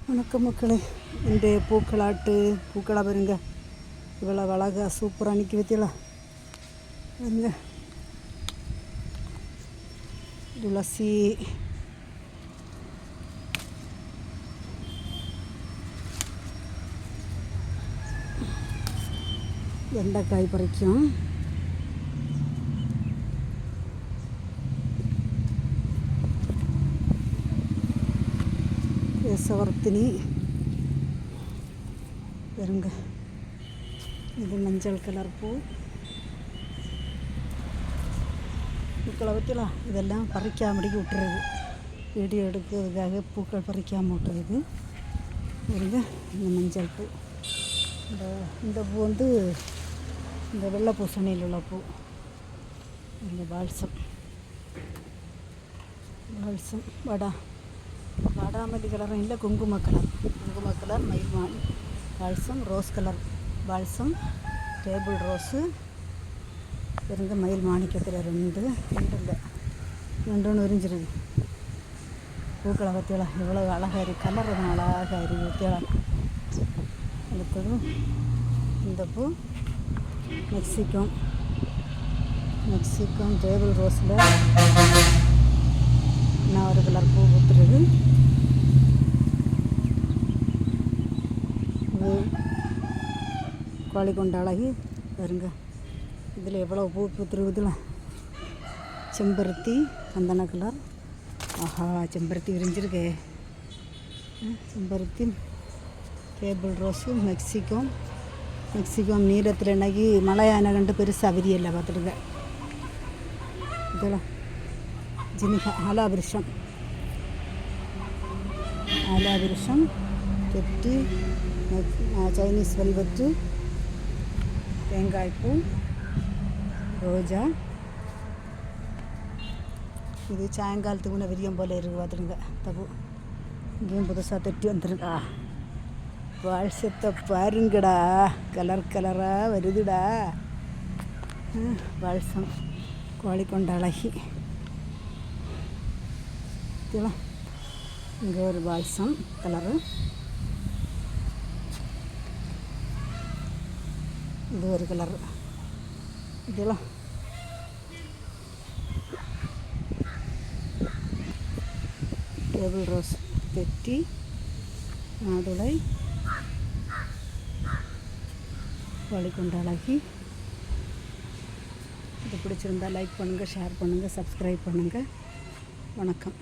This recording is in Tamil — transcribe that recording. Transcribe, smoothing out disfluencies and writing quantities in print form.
வணக்கம் மக்களே. இன்றைய பூக்களாக பாருங்க, இவ்வளோ அழகாக சூப்பராக நிற்க வைத்தீங்களா பாருங்க. துளசி, வெண்டைக்காய் பறிக்கும், செவர்த்தினி பாருங்க. இது மஞ்சள் கலர் பூக்களை வைக்கலாம். இதெல்லாம் பறிக்காமடிக்கு விட்டுறது, வீடியோ எடுக்கிறதுக்காக பூக்கள் பறிக்காமல் விட்டுறது பாருங்க. இந்த மஞ்சள் பூ, இந்த பூ வந்து இந்த வெள்ளை பூசணியில் உள்ள பூ. இந்த பால்சம் வாடாமல்லி கலரும் இல்லை, குங்கும கலர் மயில் balsam, rose colour balsam, table rose இருங்க. மயில் மாணிக்கத்தில் ரெண்டு இல்லை, ரெண்டு உறிஞ்சிருது. பூக்களை பற்றியலாம் இவ்வளோ அழகாக இருக்குது, கலர் தான் அழகாக இருக்குது பற்றியலாம். அடுத்தது இந்த பூ மெக்சிகம் டேபிள் ரோஸில் நான் ஒரு கலர் பூ பூத்துருது. இது கோழிக்கொண்ட அழகி பாருங்க. இதில் எவ்வளோ பூ பூத்துருக்குதுல. செம்பருத்தி சந்தன கலர், ஆஹா செம்பருத்தி விரிஞ்சிருக்கே. செம்பருத்தி, டேபிள் ரோஸு, மெக்சிகம் நீரத்தில் இன்னைக்கு மழை யானை கண்டு பெருசாக விரியலை பார்த்துருக்கேன். இதெல்லாம் ஜினிகா, ஆலாபிருஷம் கெட்டி, சைனீஸ் வெல்வெட்டு, தேங்காய்ப்பூ, ரோஜா. இது சாயங்காலத்துக்கு முன்னே விரியம் போல் இருக்குது பார்த்துருங்க. தப்பு இங்கேயும் புதுசாக தொட்டி வந்துருக்கா. வால்சத்தை பாருங்கடா, கலராக வருதுடா. வால்சம் கோழிக்கொண்ட அழகி. இங்கே ஒரு பால்சம் கலரு, இது ஒரு கலரு. இதெல்லாம் டேபிள் ரோஸ், தெட்டி, மாதுளை, கோழிக்கொண்ட அழகி. இது பிடிச்சிருந்தால் லைக் பண்ணுங்கள், ஷேர் பண்ணுங்கள், சப்ஸ்கிரைப் பண்ணுங்கள். வணக்கம்.